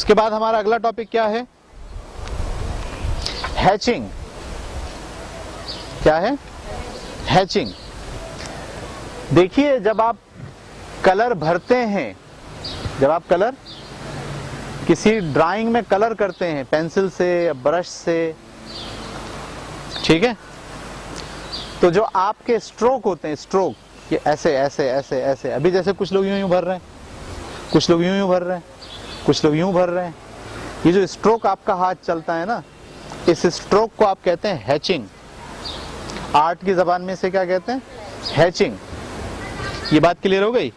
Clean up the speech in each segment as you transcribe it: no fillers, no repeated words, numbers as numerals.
उसके बाद हमारा अगला टॉपिक क्या है? हैचिंग। क्या है? हैचिंग। देखिए, जब आप कलर भरते हैं, जब आप कलर किसी ड्राइंग में कलर करते हैं पेंसिल से या ब्रश से, ठीक है, तो जो आपके स्ट्रोक होते हैं, स्ट्रोक, ये ऐसे ऐसे ऐसे ऐसे, अभी जैसे कुछ लोग यूं यूं भर रहे हैं, कुछ लोग यूं यूं भर रहे हैं, कुछ लोग यूं भर रहे हैं, ये जो स्ट्रोक आपका हाथ चलता है ना, इस स्ट्रोक को आप कहते हैं हैचिंग। आर्ट की जबान में से क्या कहते हैं? हैचिंग। ये बात क्लियर हो गई?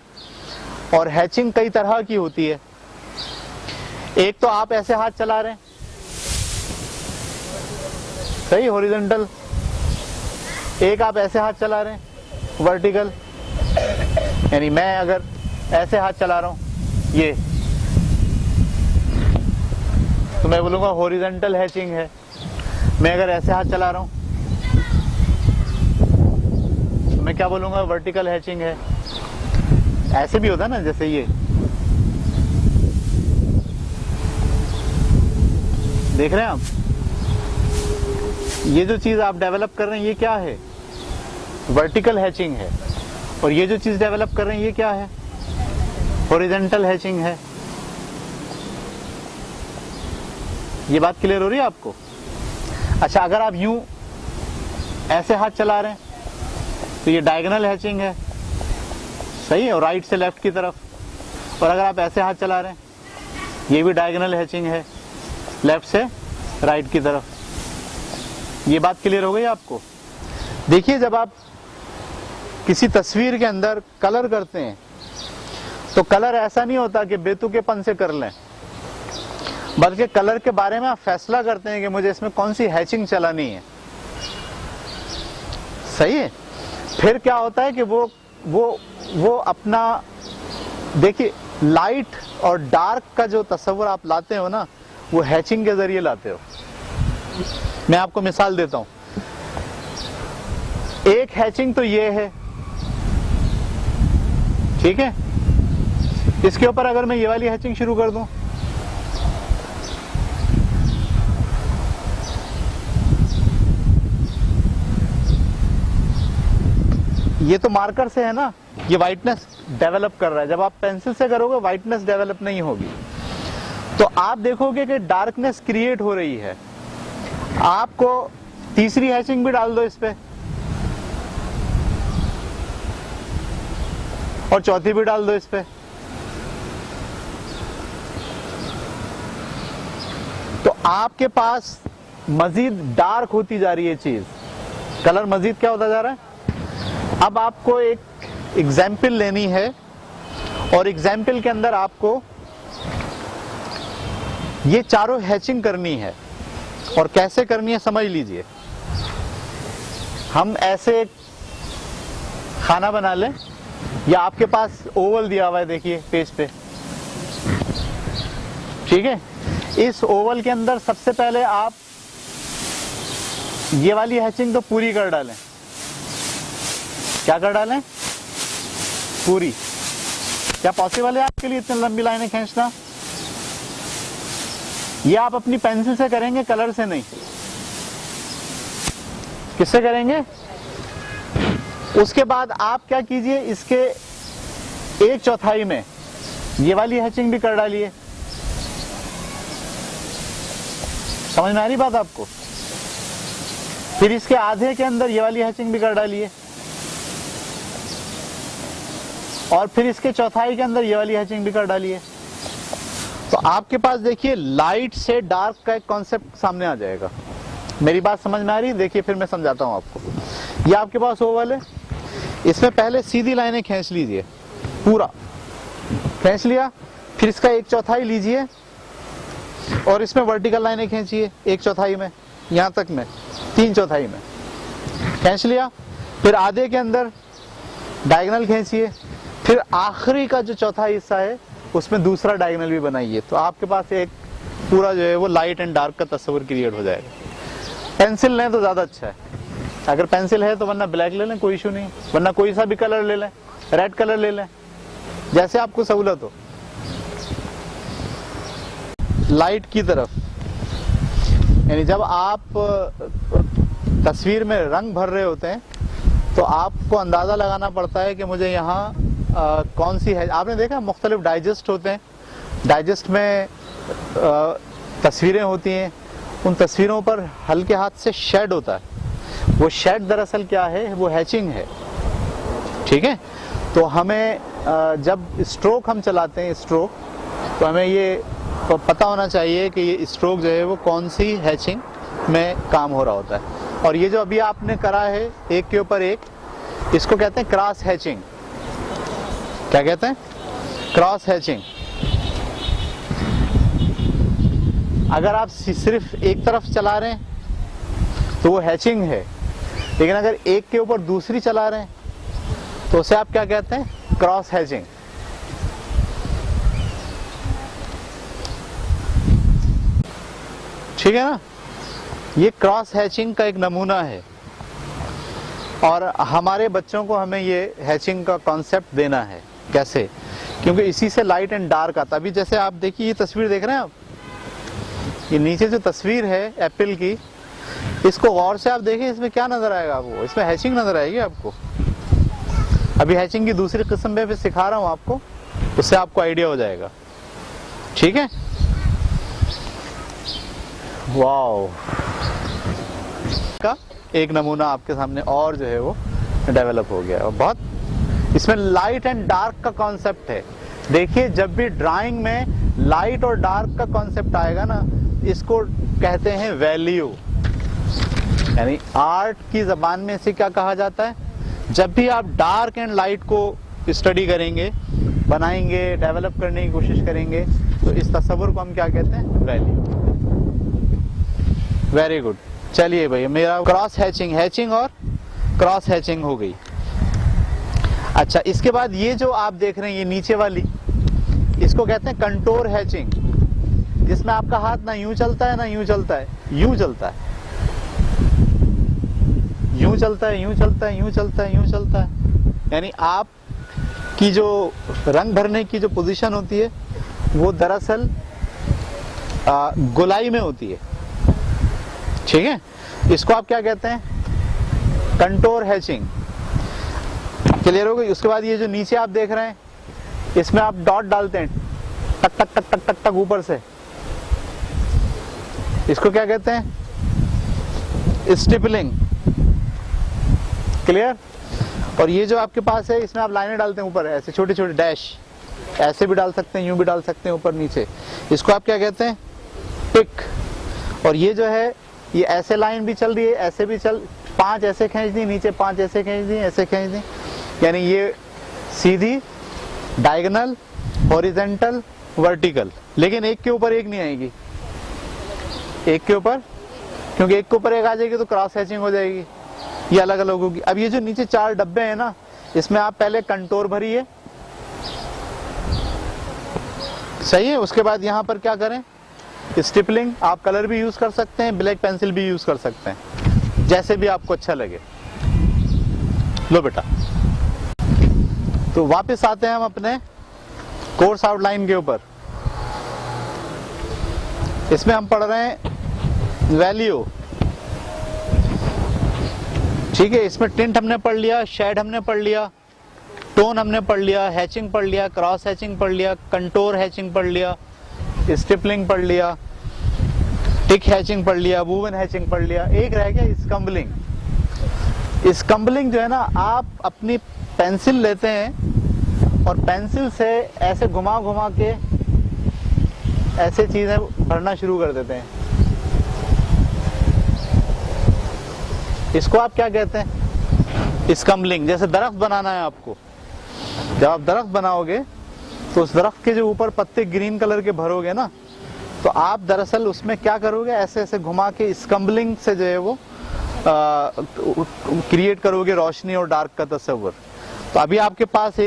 और हैचिंग कई तरह की होती है। एक तो आप ऐसे हाथ चला रहे हैं, सही, हॉरिजॉन्टल। एक आप ऐसे हाथ चला रहे हैं, वर्टिकल, यानी मैं अगर ऐसे हाथ चला रहा हूं ये, तो मैं बोलूंगा हॉरिजॉन्टल हैचिंग है। मैं अगर ऐसे हाथ चला रहा हूं तो मैं क्या बोलूंगा? वर्टिकल हैचिंग है। ऐसे भी होता है ना, जैसे ये देख रहे हैं आप, ये जो चीज आप डेवलप कर रहे हैं ये क्या है? वर्टिकल हैचिंग है। और ये जो चीज डेवलप कर रहे हैं ये क्या है? हॉरिजॉन्टल हैचिंग है। ये बात क्लियर हो रही है आपको? अच्छा, अगर आप यूं ऐसे हाथ चला रहे हैं तो ये डायगोनल हैचिंग है, सही है, और राइट से लेफ्ट की तरफ। और अगर आप ऐसे हाथ चला रहे हैं ये भी डायगोनल हैचिंग है, लेफ्ट से राइट की तरफ। ये बात क्लियर हो गई आपको? देखिए, जब आप किसी तस्वीर के अंदर कलर करते हैं तो कलर ऐसा नहीं होता कि बेतुकेपन से कर लें, बल्कि कलर के बारे में आप फैसला करते हैं कि मुझे इसमें कौन सी हैचिंग चलानी है, सही है। फिर क्या होता है कि वो अपना, देखिए, लाइट और डार्क का जो तस्वर आप लाते हो ना, वो हैचिंग के जरिए लाते हो। मैं आपको मिसाल देता हूं। एक हैचिंग तो ये है, ठीक है, इसके ऊपर अगर मैं ये वाली हैचिंग शुरू कर दूं, ये तो मार्कर से है ना, ये वाइटनेस डेवलप कर रहा है। जब आप पेंसिल से करोगे वाइटनेस डेवलप नहीं होगी, तो आप देखोगे कि डार्कनेस क्रिएट हो रही है। आपको तीसरी हैचिंग भी डाल दो इस पे, और चौथी भी डाल दो इस पे, तो आपके पास मजीद डार्क होती जा रही है चीज, कलर मजीद क्या होता जा रहा है। अब आपको एक एग्जाम्पल लेनी है, और एग्जाम्पल के अंदर आपको ये चारों हैचिंग करनी है। और कैसे करनी है समझ लीजिए। हम ऐसे एक खाना बना लें, या आपके पास ओवल दिया हुआ है, देखिए पेज पे, ठीक है। इस ओवल के अंदर सबसे पहले आप ये वाली हैचिंग तो पूरी कर डालें। क्या कर डालें? पूरी। क्या पॉसिबल है आपके लिए इतनी लंबी लाइनें खींचना? ये आप अपनी पेंसिल से करेंगे, कलर से नहीं। किससे करेंगे? उसके बाद आप क्या कीजिए, इसके एक चौथाई में ये वाली हैचिंग भी कर डालिए। समझ में आ रही बात आपको? फिर इसके आधे के अंदर ये वाली हैचिंग भी कर डालिए, और फिर इसके चौथाई के अंदर ये वाली हैचिंग भी कर डालिए। तो आपके पास देखिए लाइट से डार्क का एक कॉन्सेप्ट सामने आ जाएगा। मेरी बात समझ में आ रही है? देखिए फिर मैं समझाता हूं आपको। ये आपके पास ओवल है, इसमें पहले सीधी लाइनें खींच लीजिए, पूरा खींच लिया। फिर इसका एक चौथाई लीजिए और इसमें वर्टिकल लाइनें खींचिए, एक चौथाई में, यहां तक में, तीन चौथाई में खींच लिया। फिर आधे के अंदर डायगोनल खींचिए, फिर आखिरी का जो चौथा हिस्सा है उसमें दूसरा डायगोनल भी बनाइए। तो आपके पास एक पूरा जो है वो लाइट एंड डार्क का तस्वीर क्रिएट हो जाएगा। पेंसिल लें तो ज्यादा अच्छा है, अगर पेंसिल है तो, वरना ब्लैक ले लें, कोई इशू नहीं, वरना कोई सा भी कलर ले लें, रेड कलर ले लें, जैसे आपको सहूलत हो। लाइट की तरफ, यानी जब आप तस्वीर में रंग भर रहे होते हैं तो आपको अंदाज़ा लगाना पड़ता है कि मुझे यहाँ कौन सी है। आपने देखा मुख्तलिफ डाइजेस्ट होते हैं, डाइजेस्ट में तस्वीरें होती हैं, उन तस्वीरों पर हल्के हाथ से शेड होता है। वो शेड दरअसल क्या है, वो हैचिंग है। ठीक है, तो हमें जब स्ट्रोक हम चलाते हैं स्ट्रोक, तो हमें ये पता होना चाहिए कि ये स्ट्रोक जो है वो कौन सी हैचिंग में काम हो रहा होता है। और ये जो अभी आपने करा है एक के ऊपर एक, इसको कहते हैं क्रॉस हैचिंग। क्या कहते हैं? Cross hatching. अगर आप सिर्फ एक तरफ चला रहे हैं तो वो हैचिंग है, लेकिन अगर एक के ऊपर दूसरी चला रहे हैं तो उसे आप क्या कहते हैं? Cross hatching. ठीक है ना, ये क्रॉस हैचिंग का एक नमूना है और हमारे बच्चों को हमें ये हैचिंग का कॉन्सेप्ट देना है। कैसे? क्योंकि इसी से लाइट एंड डार्क आता। अभी जैसे आप देखिए, ये तस्वीर देख रहे हैं आप, ये नीचे जो तस्वीर है एप्पल की, इसको गौर से आप देखिए, इसमें क्या नजर आएगा आपको? इसमें हैचिंग नजर आएगी आपको। अभी हैचिंग की दूसरी किस्म में भी सिखा रहा हूं आपको, उससे आपको आइडिया हो जाएगा। ठीक है, वाओ, का एक नमूना आपके सामने और जो है वो डेवलप हो गया। और बहुत इसमें लाइट एंड डार्क का कॉन्सेप्ट है। देखिए, जब भी ड्राइंग में लाइट और डार्क का कॉन्सेप्ट आएगा ना, इसको कहते हैं वैल्यू। यानी आर्ट की जबान में इसे क्या कहा जाता है? जब भी आप डार्क एंड लाइट को स्टडी करेंगे, बनाएंगे, डेवलप करने की कोशिश करेंगे, तो इस तस्वुर को हम क्या कहते हैं? वैल्यू। Very good. चलिए भैया, मेरा क्रॉस हैचिंग और क्रॉस हैचिंग हो गई। अच्छा, इसके बाद ये जो आप देख रहे हैं, ये नीचे वाली, इसको कहते हैं कंटोर हैचिंग, जिसमें आपका हाथ ना यूं चलता है ना यूं चलता है, यूं चलता है, यूं चलता है, यूं चलता है, यूं चलता है, यूं चलता है। यानी आप की जो रंग भरने की जो पोजीशन होती है वो दरअसल गोलाई में होती है। ठीक है, इसको आप क्या कहते हैं? Contour hatching. क्लियर हो गई? उसके बाद ये जो नीचे आप देख रहे हैं, इसमें आप डॉट डालते हैं, टक टक टक टक टक टक ऊपर से, इसको क्या कहते हैं? स्टिपलिंग। क्लियर? और ये जो आपके पास है, इसमें आप लाइनें डालते हैं ऊपर, ऐसे छोटे छोटे डैश, ऐसे भी डाल सकते हैं, यूं भी डाल सकते हैं, ऊपर नीचे, इसको आप क्या कहते हैं? पिक। और ये जो है, ये ऐसे लाइन भी चल रही है, ऐसे भी चल, 5 ऐसे खींच दी, नीचे 5 ऐसे खींच दी, ऐसे खींच दी, यानी ये सीधी, डायगोनल, हॉरिजॉन्टल, वर्टिकल। लेकिन एक के ऊपर एक नहीं आएगी, एक के ऊपर, क्योंकि एक के ऊपर एक आ जाएगी तो क्रॉस हैचिंग हो जाएगी, ये अलग अलग होगी। अब ये जो नीचे 4 डब्बे हैं ना, इसमें आप पहले कंटोर भरिए, सही है। उसके बाद यहाँ पर क्या करें? स्टिपलिंग। आप कलर भी यूज कर सकते हैं, ब्लैक पेंसिल भी यूज कर सकते हैं, जैसे भी आपको अच्छा लगे। लो बेटा, तो वापस आते हैं हम अपने कोर्स आउटलाइन के ऊपर। इसमें हम पढ़ रहे हैं वैल्यू। ठीक है, इसमें टिंट हमने पढ़ लिया, शेड हमने पढ़ लिया, टोन हमने पढ़ लिया, हैचिंग पढ़ लिया, क्रॉस हैचिंग पढ़ लिया, कंटोर हैचिंग पढ़ लिया, स्टिपलिंग पढ़ लिया, टिक हैचिंग पढ़ लिया, वूवन हैचिंग पढ़ लिया। एक रह गया स्कम्बलिंग। स्कम्बलिंग जो है ना, आप अपनी पेंसिल लेते हैं और पेंसिल से ऐसे घुमा घुमा के ऐसे चीजें भरना शुरू कर देते हैं। इसको आप क्या कहते हैं? स्कम्बलिंग। जैसे दरख्त बनाना है आपको, जब आप दरख्त बनाओगे तो उस दरख्त के जो ऊपर पत्ते ग्रीन कलर के भरोगे ना, तो आप दरअसल उसमें क्या करोगे? ऐसे ऐसे घुमा के स्कम्बलिंग से जो है वो क्रिएट करोगे रोशनी और डार्क का तस्वीर। तो अभी आपके पास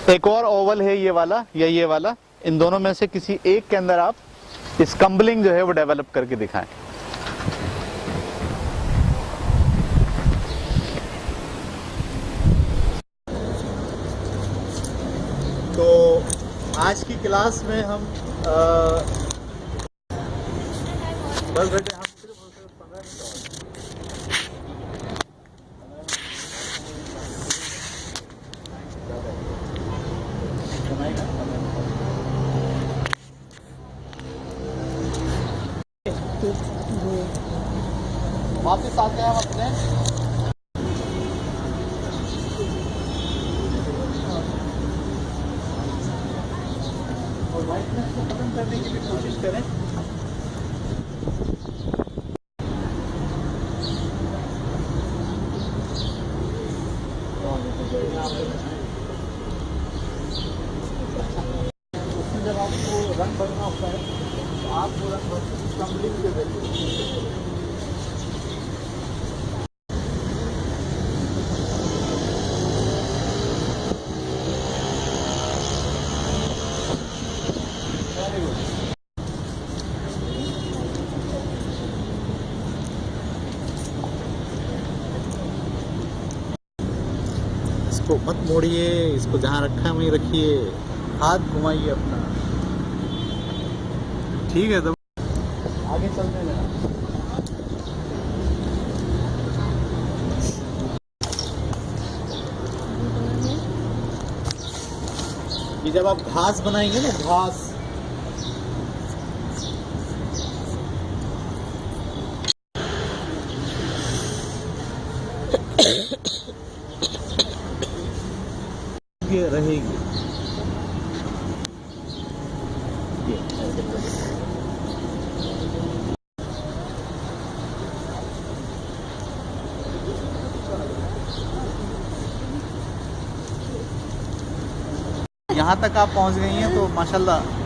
एक और ओवल है, ये वाला या ये वाला, इन दोनों में से किसी एक के अंदर आप स्कम्बलिंग जो है वो डेवलप करके दिखाएं। तो आज की क्लास में हम बस बेटे हम सिर्फ और सिर्फ 15 मिनट वापस आते हैं हम अपने और वाइटनेस को खत्म करने की भी कोशिश करें। उसमें जब आपको रंग भरना होता है तो आप वो रंग भर कंप्लीट कर देते। इसको मत मोड़िए, इसको जहाँ रखा है वहीं रखिए, हाथ घुमाइए अपना। ठीक है, तो आगे चलते हैं। ये जब आप घास बनाएंगे ना, घास ये रहेगी, ये यहाँ तक आप पहुँच गई हैं तो माशाल्लाह